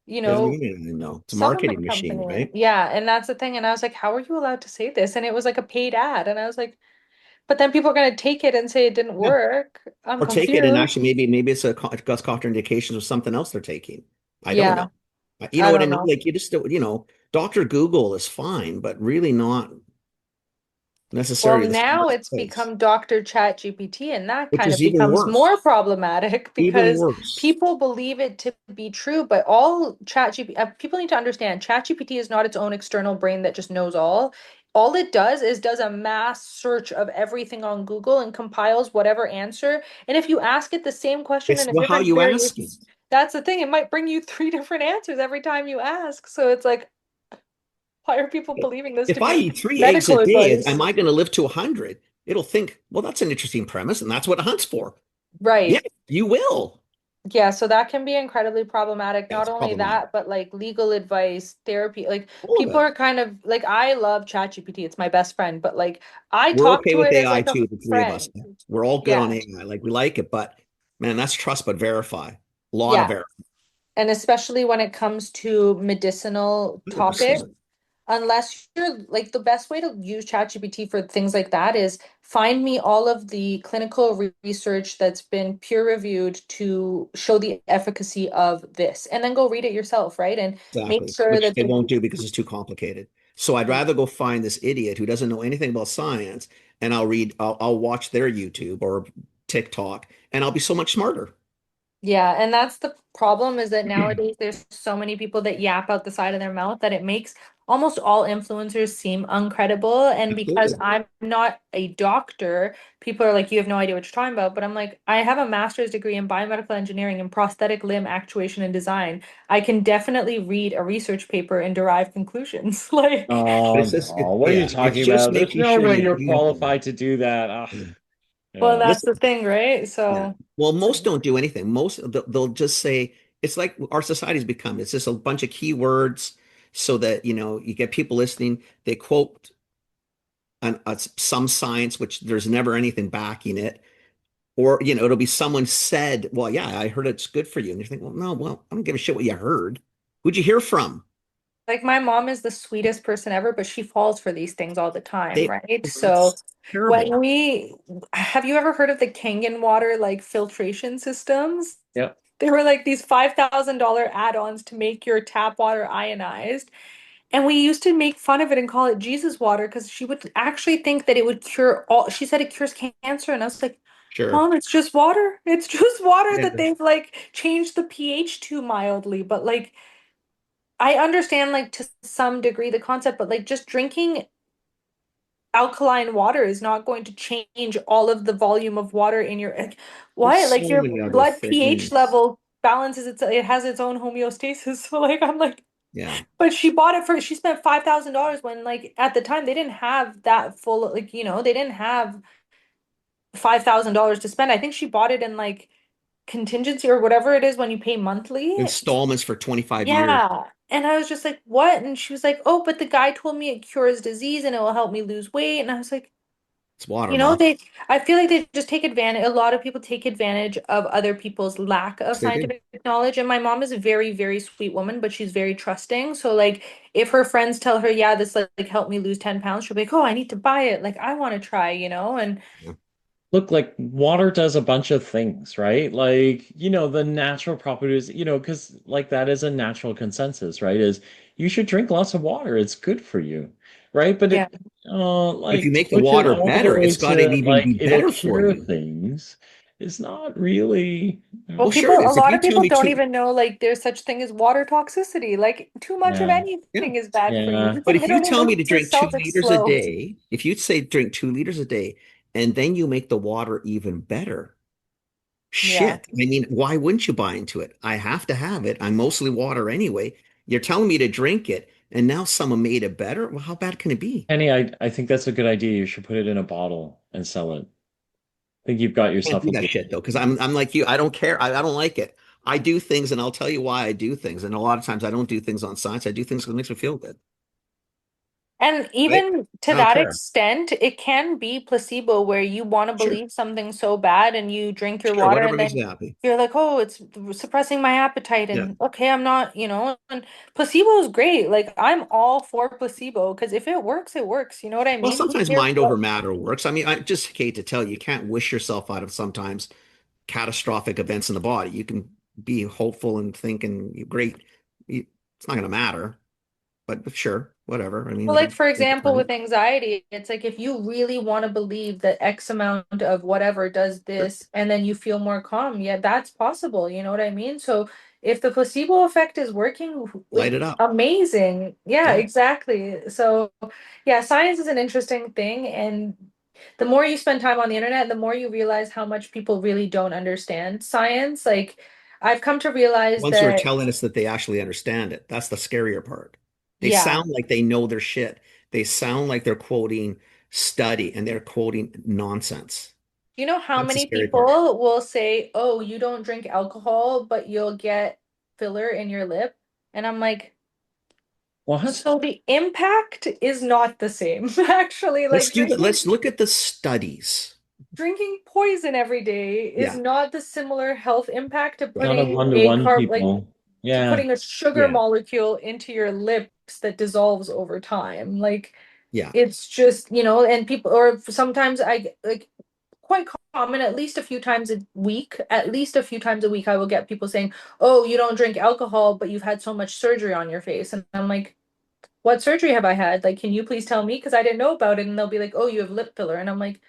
you Doesn't know, mean anything, though. It's a marketing supplement machine, company. right? Yeah, and that's the thing. And I was like, how are you allowed to say this? And it was like a paid ad. And I was like, but then people are going to take it and say it didn't Yeah. work. I'm Or take it and confused. actually maybe it's it got contraindications of something else they're taking. I don't Yeah, know. You know I what I don't mean? know. Like you just don't, Dr. Google is fine, but really not Well, necessarily the now smartest it's place, become Dr. Chat GPT, and that which kind is of even becomes worse. more problematic Even because worse. people believe it to be true, but all Chat GPT, people need to understand Chat GPT is not its own external brain that just knows all. All it does is does a mass search of everything on Google and compiles whatever answer. And if you ask it the same question It's in a how different you ask it. variation, that's the thing. It might bring you three different answers every time you ask. So it's like, why are people believing this to If I be eat 3 eggs a medical day, advice? am I going to live to 100? It'll think, well, that's an interesting premise, and that's what it hunts for. Yeah, Right. you will. Yeah, so that can be incredibly problematic. Yeah, Not it's only problematic. that, but like legal advice, therapy. Like All of people it. are kind of like I love ChatGPT. It's my best friend, but like I We're talk okay to with it as AI like a too, the three of us. friend. We're all good on Yeah. AI. Like we like it, but man, that's trust but verify. A lot of Yeah. verify. And especially when it comes to medicinal topics, 100%. unless you're like the best way to use ChatGPT for things like that is find me all of the clinical research that's been peer reviewed to show the efficacy of this, and then go read it yourself, right? And make Exactly. sure Which that they won't do because it's too complicated. So I'd rather go find this idiot who doesn't know anything about science and I'll watch their YouTube or TikTok and I'll be so much smarter. yeah, and that's the problem is that nowadays there's so many people that yap out the side of their mouth that it makes almost all influencers seem uncredible. And because Absolutely. I'm not a doctor, people are like, you have no idea what you're talking about. But I'm like, I have a master's degree in biomedical engineering and prosthetic limb actuation and design. I can definitely read a research paper and derive conclusions. Like, But Oh it's just, no, what are you yeah, it's talking just about? There's making no sure way you you're do them. qualified to do that. Ah, well, yeah. that's Listen, the thing, right? yeah. So, Well, most don't do anything. Most they'll just say it's like our society's become. It's just a bunch of keywords so that you get people listening. They quote some science, which there's never anything backing it. Or, it'll be someone said, well, yeah, I heard it's good for you. And you think, well, no, well, I don't give a shit what you heard. Who'd you hear from? like my mom is the sweetest person ever, but she falls for these things all the time, They, right? So that's terrible. when we have you ever heard of the Kangen water like filtration systems? Yep. They were like these $5,000 add-ons to make your tap water ionized. And we used to make fun of it and call it Jesus water because she would actually think that it would cure all. She said it cures cancer. And I was like, Sure. Mom, it's just water. It's just water Yeah. that they've like changed the pH to mildly. But like I understand like to some degree the concept, but like just drinking alkaline water is not going to change all of the volume of water in your like, There's what? Like so your many other blood pH things. level balances it has its own homeostasis. So like I'm like, Yeah. but she bought it for she spent $5,000 when like at the time they didn't have that full like they didn't have $5,000 to spend. I think she bought it in like contingency or whatever it is when you pay monthly. Installments for 25 years. Yeah. And I was just like, what? And she was like, oh, but the guy told me it cures disease and it will help me lose weight. And I was like, It's water, ma. I feel like they just take advantage. A lot of people take advantage of other people's lack of Yes, they do. scientific knowledge. And my mom is a very, very sweet woman, but she's very trusting. So like if her friends tell her, yeah, this like helped me lose 10 pounds, she'll be like, oh, I need to buy it. Like I want to try, and Yeah. Look, like water does a bunch of things, right? Like, the natural properties, because like that is a natural consensus, right? Is you should drink lots of water. It's good for you, right? But yeah. But if you like to make the push it water all the better, way it's got to to even like be it'll better for cure you. things is not really, Well, Well, sure it a is. If lot you of tell people me don't two, even know like there's such thing as water toxicity. Like too much of yeah, yeah. anything is bad for you. yeah. But People if they you don't tell even me know to it's drink two yourself, it's liters a slow. day, if you say drink 2 liters a day, and then you make the water even better, Yeah. shit. I mean, why wouldn't you buy into it? I have to have it. I'm mostly water anyway. You're telling me to drink it, and now someone made it better? Well, how bad can it be? Penny, I think that's a good idea. You should put it in a bottle and sell it. I think you've got Can't yourself do a that good. shit though, because I'm like you. I don't care. I don't like it. I do things, and I'll tell you why I do things. And a lot of times I don't do things on science. I do things because it makes me feel good, And right? even to I don't that care. extent, it can be placebo where you want to Sure, believe something so bad and you drink your sure. water Whatever and makes then you happy. you're like, oh, it's suppressing my appetite. Yeah. And okay, I'm not, and placebo is great. Like, I'm all for placebo because if it works, it works. You know what I Well, mean? Who sometimes cares mind over what? matter works. I mean, I just hate to tell you, you can't wish yourself out of sometimes catastrophic events in the body. You can be hopeful and thinking, great. It's not going to matter, but sure, whatever. I mean, Well, like it'll for take its example, time. with anxiety, it's like if you really want to believe that X amount of whatever does Sure. this and then you feel more calm, yeah, that's possible. You know what I mean? So if the placebo effect is working, Light like it up. amazing. Yeah, Yeah, exactly. So yeah, science is an interesting thing. And the more you spend time on the internet, the more you realize how much people really don't understand science. Like I've come to realize ones who are that, telling us that they actually understand it. That's the scarier part. They yeah. sound like they know their shit. They sound like they're quoting study and they're quoting nonsense. You know how That's the many scary part. people will say, "Oh, you don't drink alcohol, but you'll get filler in your lip?" And I'm like, What? so the impact is not the same. Actually, Let's like do that. Let's look at the studies. drinking poison every day is Yeah, not the similar health impact to Not a putting a one-to-one carb like people. to Yeah. putting a sugar yeah, molecule into your lips that dissolves over time. Like yeah. it's just, and people or sometimes I like quite common at least a few times a week I will get people saying, "Oh, you don't drink alcohol, but you've had so much surgery on your face." And I'm like, "What surgery have I had? Like, can you please tell me? Because I didn't know about it." And they'll be like, "Oh, you have lip filler." And I'm like,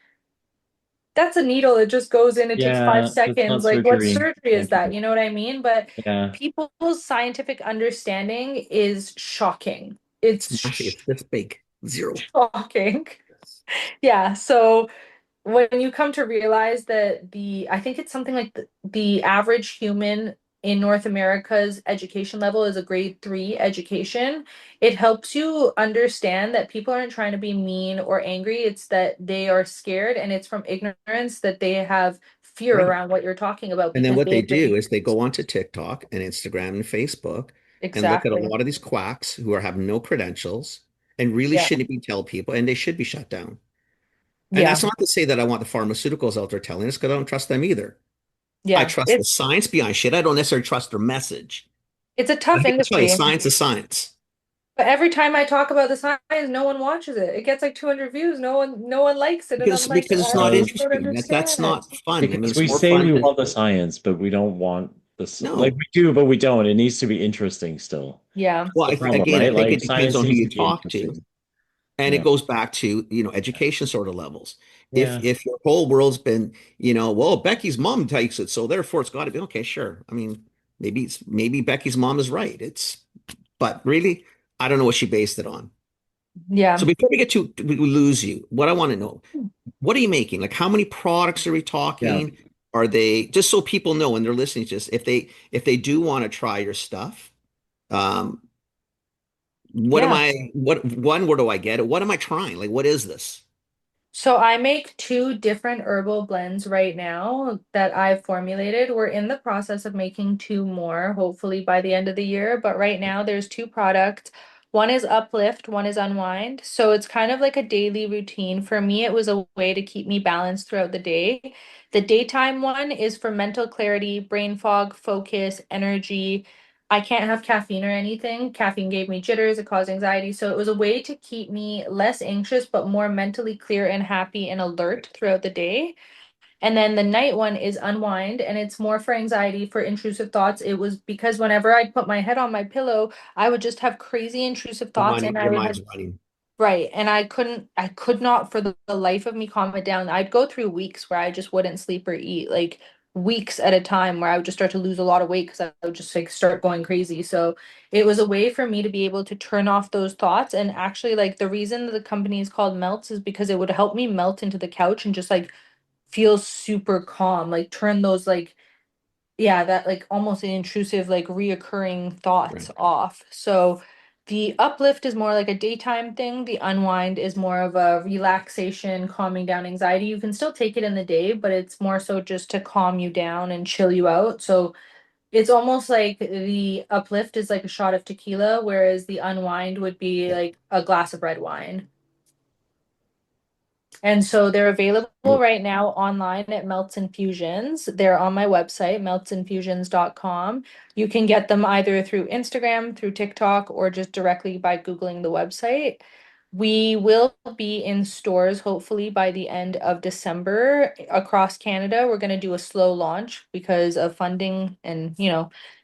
that's a needle. It just goes in, it takes five Yeah, that's not seconds. Like, what surgery. surgery is Thank that? you. You know what I mean? But Yeah. people's scientific understanding is shocking. It's It's massive. It's this big. Zero. shocking. Yeah. So when you come to realize that I think it's something like the average human in North America's education level is a grade 3 education, it helps you understand that people aren't trying to be mean or angry. It's that they are scared and it's from ignorance that they have fear Right. around what you're talking about And then because what they they've been do is they go onto TikTok and Instagram and Facebook and look at a exactly. lot of these quacks who are have no credentials and really Yeah. shouldn't be tell people, and they should be shut down. And that's Yeah. not to say that I want the pharmaceuticals out there telling us because I don't trust them either. I Yeah. trust the science behind shit. I don't necessarily trust their message. It's a But I tough gotta tell you, industry. science is science. But every time I talk about the science, no one watches it. It gets like 200 views. No one likes it. And I'm like, Because it's not I just don't Because interesting. That's understand. not fun. I mean, because it's we more say fun we to want the science, but we don't want this. Like no. we do, but we don't. It needs to be interesting still. Yeah. That's Well, the problem, again, I right? think Like it depends science on who needs you to be talk to. interesting. And it Yeah. goes back to, education sort of levels. If Yeah. your whole world's been, well, Becky's mom takes it, so therefore it's got to be okay, sure. I mean, maybe Becky's mom is right. But really, I don't know what she based it on. So Yeah. before we lose you, what I want to know, what are you making? Like how many products are we Yeah. talking? Are they just so people know when they're listening to this, if they do want to try your stuff, um, Yeah. where do I get it? What am I trying? Like, what is this? So I make two different herbal blends right now that I've formulated. We're in the process of making two more, hopefully by the end of the year. But right now there's two products. One is Uplift, one is Unwind. So it's kind of like a daily routine. For me, it was a way to keep me balanced throughout the day. The daytime one is for mental clarity, brain fog, focus, energy. I can't have caffeine or anything. Caffeine gave me jitters, it caused anxiety. So it was a way to keep me less anxious, but more mentally clear and happy and alert throughout the day. And then the night one is unwind, and it's more for anxiety, for intrusive thoughts. It was because whenever I'd put my head on my pillow, I would just have crazy intrusive thoughts, and I Your would mind's have running. right. And I could not for the life of me calm it down. I'd go through weeks where I just wouldn't sleep or eat, like weeks at a time where I would just start to lose a lot of weight because I would just like start going crazy. So it was a way for me to be able to turn off those thoughts. And actually, like the reason that the company is called Melts is because it would help me melt into the couch and just like feel super calm, like turn those like yeah, that like almost an intrusive, like reoccurring thoughts Right. off. So the uplift is more like a daytime thing. The unwind is more of a relaxation, calming down anxiety. You can still take it in the day, but it's more so just to calm you down and chill you out. So it's almost like the uplift is like a shot of tequila, whereas the unwind would be Yeah. like a glass of red wine. And so they're available Well, right now online at Melts Infusions. They're on my website, meltsinfusions.com. You can get them either through Instagram, through TikTok, or just directly by Googling the website. We will be in stores hopefully by the end of December across Canada. We're going to do a slow launch because of funding and,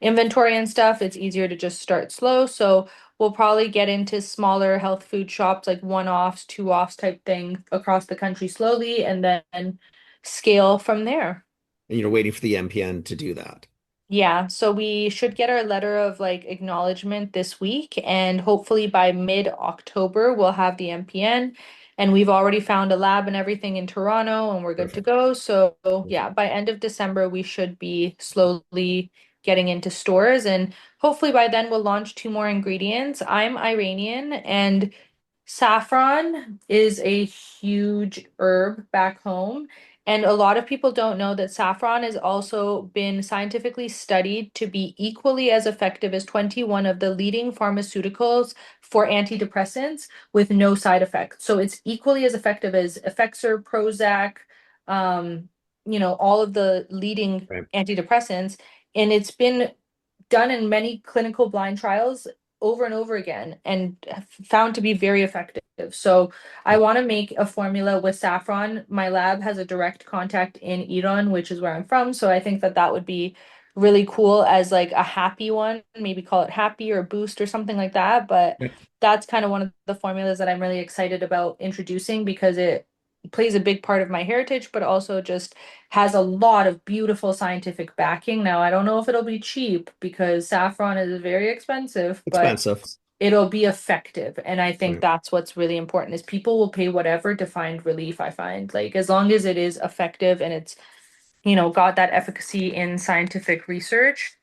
inventory and stuff. It's easier to just start slow. So we'll probably get into smaller health food shops, like one-offs, two-offs type thing across the country slowly, and then scale from there. and you're waiting for the MPN to do that. Yeah, so we should get our letter of like acknowledgement this week, and hopefully by mid-October we'll have the MPN. And we've already found a lab and everything in Toronto, and we're good to Perfect. go. So yeah, Perfect. by end of December we should be slowly getting into stores, and hopefully by then we'll launch two more ingredients. I'm Iranian, and saffron is a huge herb back home, And a lot of people don't know that saffron has also been scientifically studied to be equally as effective as 21 of the leading pharmaceuticals for antidepressants with no side effects. So it's equally as effective as Effexor, Prozac, all of the leading Right. antidepressants. And it's been done in many clinical blind trials over and over again and found to be very effective. So I want to make a formula with saffron. My lab has a direct contact in Iran, which is where I'm from. So I think that that would be really cool as like a happy one, maybe call it happy or boost or something like that. But Yeah. that's kind of one of the formulas that I'm really excited about introducing because it plays a big part of my heritage, but also just has a lot of beautiful scientific backing. Now, I don't know if it'll be cheap because saffron is very expensive, but Expensive. it'll be effective. And I think Right. that's what's really important is people will pay whatever to find relief, I find. Like as long as it is effective and it's, got that efficacy in scientific research,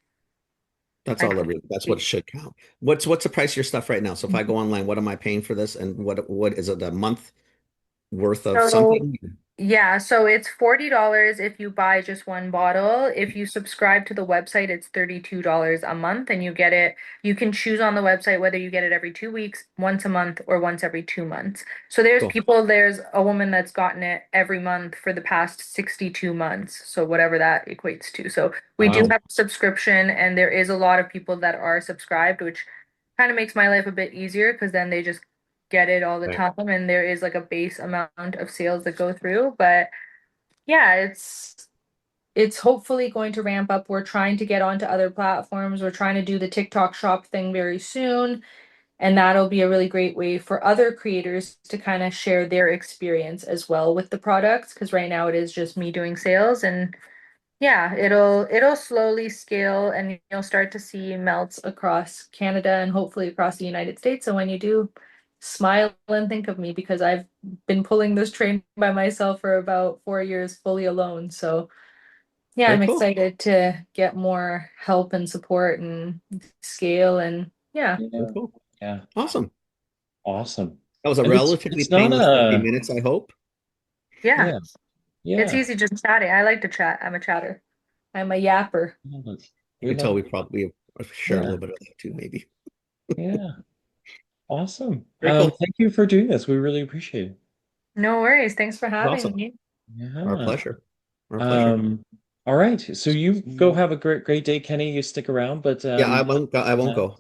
That's I all that think. really, that's what should count. What's the price of your stuff right now? So if I go online, what am I paying for this? And what is it, a month worth of So something? yeah, so it's $40 if you buy just one bottle. If you subscribe to the website, it's $32 a month and you get it. You can choose on the website whether you get it every 2 weeks, once a month, or once every 2 months. So Cool. there's a woman that's gotten it every month for the past 62 months. So whatever that equates to. So we do Wow. have a subscription and there is a lot of people that are subscribed, which kind of makes my life a bit easier because then they just get it all the Right. time and there is like a base amount of sales that go through. But yeah, it's hopefully going to ramp up. We're trying to get onto other platforms. We're trying to do the TikTok shop thing very soon. And that'll be a really great way for other creators to kind of share their experience as well with the products. Because right now it is just me doing sales. And yeah, it'll slowly scale and you'll start to see melts across Canada and hopefully across the United States. So when you do, smile and think of me because I've been pulling this train by myself for about 4 years fully alone. So yeah, Very I'm cool. excited to get more help and support and scale and yeah. Very Yeah. cool. Yeah. Awesome. Awesome. That was a And relatively it's not painless 50 a minutes, I hope. Yeah, yeah, it's yeah. easy just chatting. I like to chat. I'm a chatter. I'm a yapper. You We can tell love we probably share a yeah, little bit of that too, maybe. yeah. Awesome. Very cool. Thank you for doing this. We really appreciate it. No worries. Thanks for having Awesome. me. Our Yeah. pleasure. Our pleasure. Um, all right. So you go have a great day, Kenny. You stick around, but Yeah, I won't go.